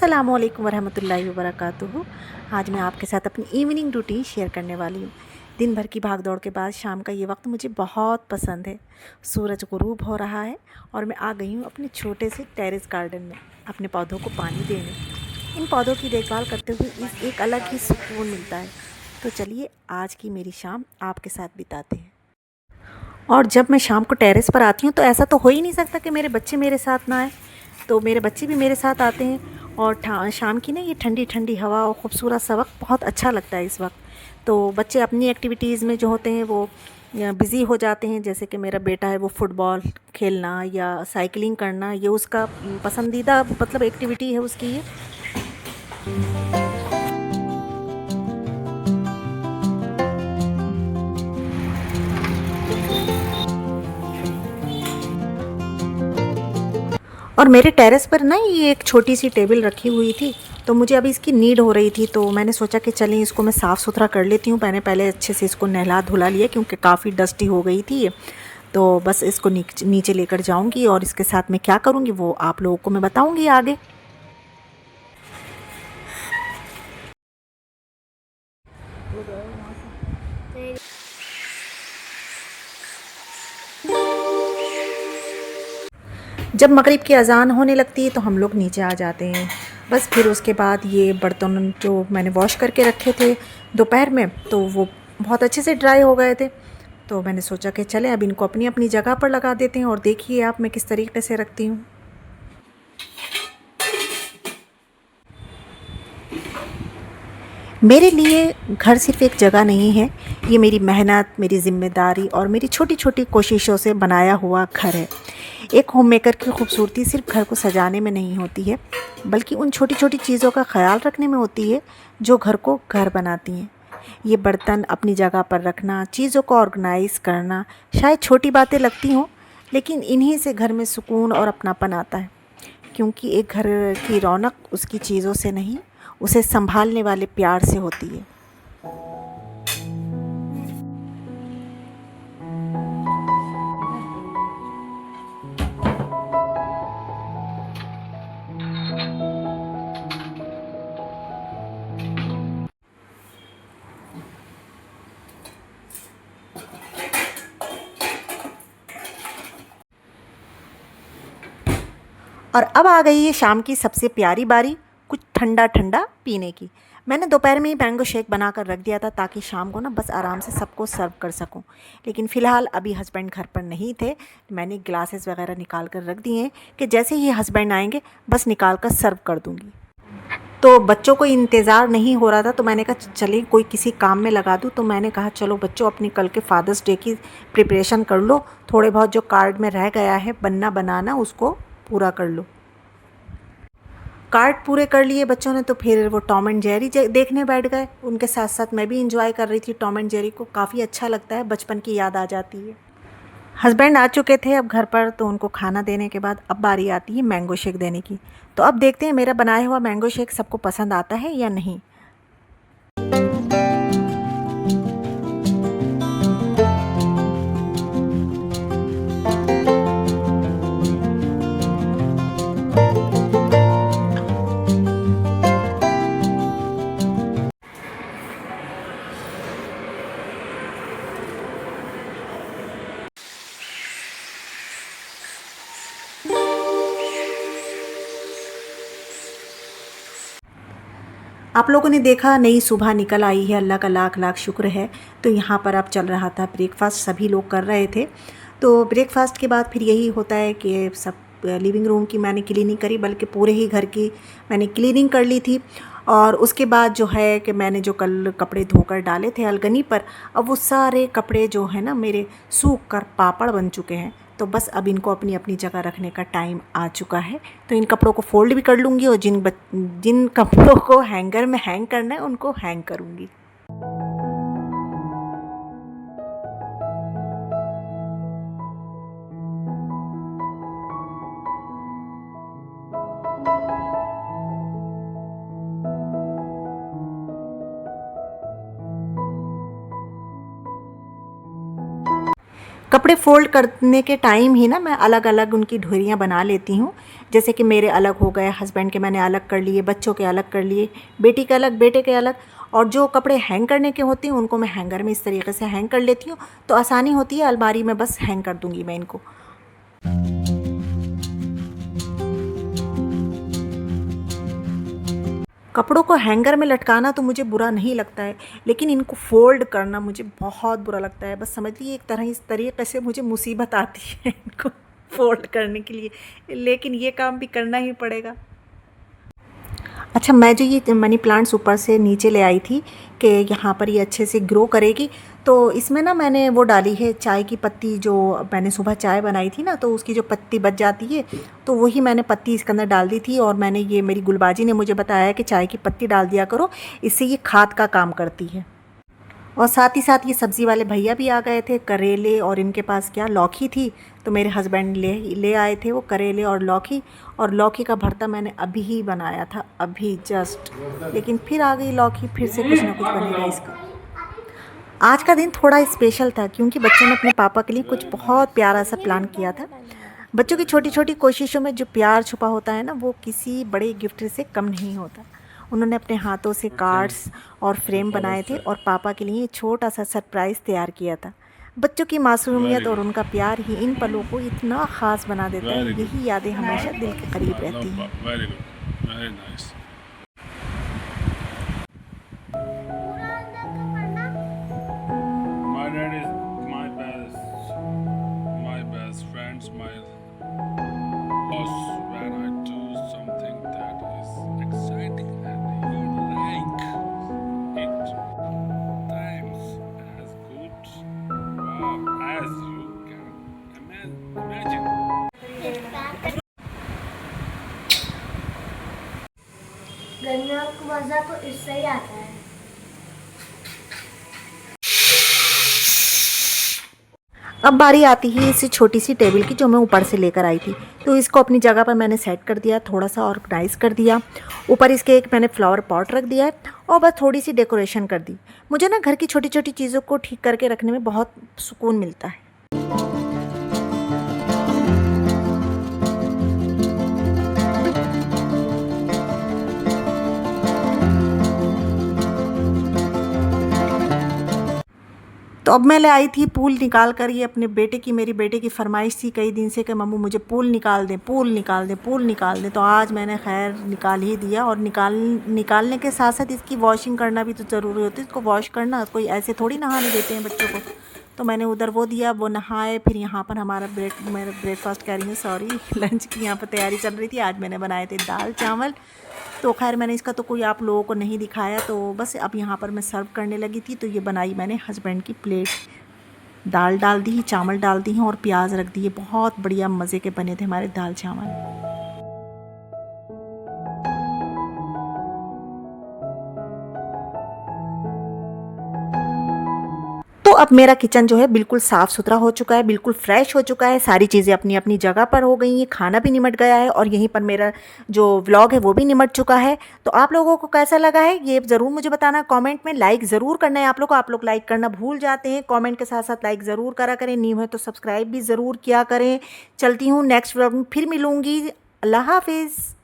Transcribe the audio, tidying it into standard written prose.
अस्सलामुअलैकुम वरहमतुल्लाहि वबरकातुहू। आज मैं आपके साथ अपनी इवनिंग रूटीन शेयर करने वाली हूँ। दिन भर की भाग दौड़ के बाद शाम का ये वक्त मुझे बहुत पसंद है। सूरज गुरूब हो रहा है और मैं आ गई हूँ अपने छोटे से टेरेस गार्डन में अपने पौधों को पानी देने। इन पौधों की देखभाल करते हुए इस एक अलग ही सुकून मिलता है। तो चलिए आज की मेरी शाम आपके साथ बिताते हैं। और जब मैं शाम को टेरेस पर आती हूँ तो ऐसा तो हो ही नहीं सकता कि मेरे बच्चे मेरे साथ ना आए। तो मेरे बच्चे भी मेरे साथ आते हैं और शाम की ना ये ठंडी ठंडी हवा और ख़ूबसूरत सा वक्त बहुत अच्छा लगता है इस वक्त। तो बच्चे अपनी एक्टिविटीज़ में जो होते हैं वो बिज़ी हो जाते हैं। जैसे कि मेरा बेटा है वो फ़ुटबॉल खेलना या साइकिलिंग करना, ये उसका पसंदीदा मतलब एक्टिविटी है उसकी ये। और मेरे टेरेस पर ना ये एक छोटी सी टेबल रखी हुई थी, तो मुझे अभी इसकी नीड हो रही थी, तो मैंने सोचा कि चलें इसको मैं साफ़ सुथरा कर लेती हूँ। मैंने पहले अच्छे से इसको नहला धुला लिया क्योंकि काफ़ी डस्टी हो गई थी ये। तो बस इसको नीचे लेकर जाऊँगी और इसके साथ मैं क्या करूँगी वो आप लोगों को मैं बताऊँगी आगे। जब मगरिब की अज़ान होने लगती है तो हम लोग नीचे आ जाते हैं। बस फिर उसके बाद ये बर्तन जो मैंने वॉश करके रखे थे दोपहर में, तो वो बहुत अच्छे से ड्राई हो गए थे। तो मैंने सोचा कि चलें अब इनको अपनी अपनी जगह पर लगा देते हैं। और देखिए आप मैं किस तरीके से रखती हूँ। मेरे लिए घर सिर्फ़ एक जगह नहीं है, ये मेरी मेहनत, मेरी ज़िम्मेदारी और मेरी छोटी-छोटी कोशिशों से बनाया हुआ घर है। एक होममेकर की खूबसूरती सिर्फ़ घर को सजाने में नहीं होती है, बल्कि उन छोटी-छोटी चीज़ों का ख़्याल रखने में होती है, जो घर को घर बनाती हैं। ये बर्तन अपनी जगह पर रखना, चीज़ों को ऑर्गेनाइज़ करना, शायद छोटी बातें लगती हों, लेकिन इन्हीं से घर में सुकून और अपनापन आता है। क्योंकि एक घर की रौनक उसकी चीज़ों से नहीं, उसे संभालने वाले प्यार से होती है। और अब आ गई है शाम की सबसे प्यारी बारी, कुछ ठंडा ठंडा पीने की। मैंने दोपहर में ही मैंगो शेक बनाकर रख दिया था ताकि शाम को ना बस आराम से सबको सर्व कर सकूं। लेकिन फ़िलहाल अभी हस्बैंड घर पर नहीं थे, मैंने ग्लासेस वगैरह निकाल कर रख दिए हैं कि जैसे ही हस्बैंड आएंगे बस निकाल कर सर्व कर दूंगी। तो बच्चों को इंतज़ार नहीं हो रहा था, तो मैंने कहा चलिए कोई किसी काम में लगा दूँ। तो मैंने कहा चलो बच्चों अपनी कल के फादर्स डे की प्रिपरेशन कर लो, थोड़े बहुत जो कार्ड में रह गया है बनना बनाना उसको पूरा कर लो। कार्ड पूरे कर लिए बच्चों ने, तो फिर वो टॉम एंड जेरी देखने बैठ गए। उनके साथ साथ मैं भी इंजॉय कर रही थी टॉम एंड जेरी को। काफ़ी अच्छा लगता है, बचपन की याद आ जाती है। हस्बैंड आ चुके थे अब घर पर, तो उनको खाना देने के बाद अब बारी आती है मैंगो शेक देने की। तो अब देखते हैं मेरा बनाया हुआ मैंगो शेक सबको पसंद आता है या नहीं। आप लोगों ने देखा नई सुबह निकल आई है, अल्लाह का लाख लाख शुक्र है। तो यहाँ पर अब चल रहा था ब्रेकफास्ट, सभी लोग कर रहे थे। तो ब्रेकफास्ट के बाद फिर यही होता है कि सब लिविंग रूम की मैंने क्लीनिंग करी, बल्कि पूरे ही घर की मैंने क्लीनिंग कर ली थी। और उसके बाद जो है कि मैंने जो कल कपड़े धोकर डाले थे अलगनी पर, अब वो सारे कपड़े जो है ना मेरे सूख कर पापड़ बन चुके हैं। तो बस अब इनको अपनी अपनी जगह रखने का टाइम आ चुका है। तो इन कपड़ों को फ़ोल्ड भी कर लूँगी और जिन कपड़ों को हैंगर में हैंग करना है उनको हैंग करूँगी। कपड़े फ़ोल्ड करने के टाइम ही ना मैं अलग-अलग उनकी ढोरियाँ बना लेती हूँ। जैसे कि मेरे अलग हो गए, हस्बैंड के मैंने अलग कर लिए, बच्चों के अलग कर लिए, बेटी के अलग, बेटे के अलग। और जो कपड़े हैंग करने के होते हैं उनको मैं हैंगर में इस तरीके से हैंग कर लेती हूँ, तो आसानी होती है, अलमारी में बस हैंग कर दूँगी मैं इनको। कपड़ों को हैंगर में लटकाना तो मुझे बुरा नहीं लगता है, लेकिन इनको फ़ोल्ड करना मुझे बहुत बुरा लगता है। बस समझ लीजिए एक तरह इस तरीक़े से मुझे मुसीबत आती है इनको फ़ोल्ड करने के लिए, लेकिन ये काम भी करना ही पड़ेगा। अच्छा, मैं जो ये मनी प्लांट्स ऊपर से नीचे ले आई थी कि यहाँ पर ये अच्छे से ग्रो करेगी, तो इसमें ना मैंने वो डाली है चाय की पत्ती। जो मैंने सुबह चाय बनाई थी ना, तो उसकी जो पत्ती बच जाती है, तो वही मैंने पत्ती इसके अंदर डाल दी थी। और मैंने ये, मेरी गुलबाजी ने मुझे बताया कि चाय की पत्ती डाल दिया करो, इससे ये खाद का काम करती है। और साथ ही साथ ये सब्ज़ी वाले भैया भी आ गए थे, करेले और इनके पास क्या लौकी थी, तो मेरे हस्बैंड ले ले आए थे वो करेले और लौकी। और लौकी का भरता मैंने अभी ही बनाया था, अभी जस्ट, लेकिन फिर आ गई लौकी, फिर से कुछ ना कुछ बनेगा इसका। आज का दिन थोड़ा स्पेशल था क्योंकि बच्चों ने अपने पापा के लिए कुछ बहुत प्यारा सा प्लान किया था। बच्चों की छोटी छोटी कोशिशों में जो प्यार छुपा होता है ना, वो किसी बड़े गिफ्ट से कम नहीं होता। उन्होंने अपने हाथों से कार्ड्स और फ्रेम बनाए थे और पापा के लिए छोटा सा सरप्राइज़ तैयार किया था। बच्चों की मासूमियत और उनका प्यार ही इन पलों को इतना ख़ास बना देता है। यही यादें हमेशा दिल के करीब रहती हैं। Very good, very nice. My dad is my best friend, my boss when I do something that is exciting and he like it. Times as good, wow, as you can imagine. गर्मियों का मजा तो इससे ही आता है। अब बारी आती है इस छोटी सी टेबल की जो मैं ऊपर से लेकर आई थी। तो इसको अपनी जगह पर मैंने सेट कर दिया, थोड़ा सा ऑर्गेनाइज़ कर दिया। ऊपर इसके एक मैंने फ्लावर पॉट रख दिया है और बस थोड़ी सी डेकोरेशन कर दी। मुझे ना घर की छोटी छोटी चीज़ों को ठीक करके रखने में बहुत सुकून मिलता है। तो अब मैं ले आई थी पूल निकाल कर, ये अपने बेटे की, मेरी बेटे की फ़रमाइश थी कई दिन से कि मम्मू मुझे पूल निकाल दें, पूल निकाल दें, पूल निकाल दें। तो आज मैंने खैर निकाल ही दिया। और निकालने के साथ साथ इसकी वॉशिंग करना भी तो ज़रूरी होती है। इसको वॉश करना, कोई ऐसे थोड़ी नहाने देते हैं बच्चों को। तो मैंने उधर वो दिया, वो नहाए। फिर यहाँ पर हमारा मेरा ब्रेकफास्ट कह रही हूँ, सॉरी, लंच की यहाँ पर तैयारी चल रही थी। आज मैंने बनाए थे दाल चावल। तो खैर मैंने इसका तो कोई आप लोगों को नहीं दिखाया, तो बस अब यहाँ पर मैं सर्व करने लगी थी। तो ये बनाई मैंने हस्बैंड की प्लेट, दाल डाल दी, चावल डाल दी और प्याज रख दिए। बहुत बढ़िया मज़े के बने थे हमारे दाल चावल। तो अब मेरा किचन जो है बिल्कुल साफ़ सुथरा हो चुका है, बिल्कुल फ्रेश हो चुका है। सारी चीज़ें अपनी अपनी जगह पर हो गई हैं, खाना भी निमट गया है और यहीं पर मेरा जो व्लॉग है वो भी निमट चुका है। तो आप लोगों को कैसा लगा है ये ज़रूर मुझे बताना कमेंट में। लाइक ज़रूर करना है आप लोग को, आप लोग लाइक करना भूल जाते हैं। कमेंट के साथ साथ लाइक ज़रूर करा करें, न्यू है तो सब्सक्राइब भी ज़रूर किया करें। चलती हूँ, नेक्स्ट व्लॉग में फिर मिलूँगी। अल्लाह हाफिज़।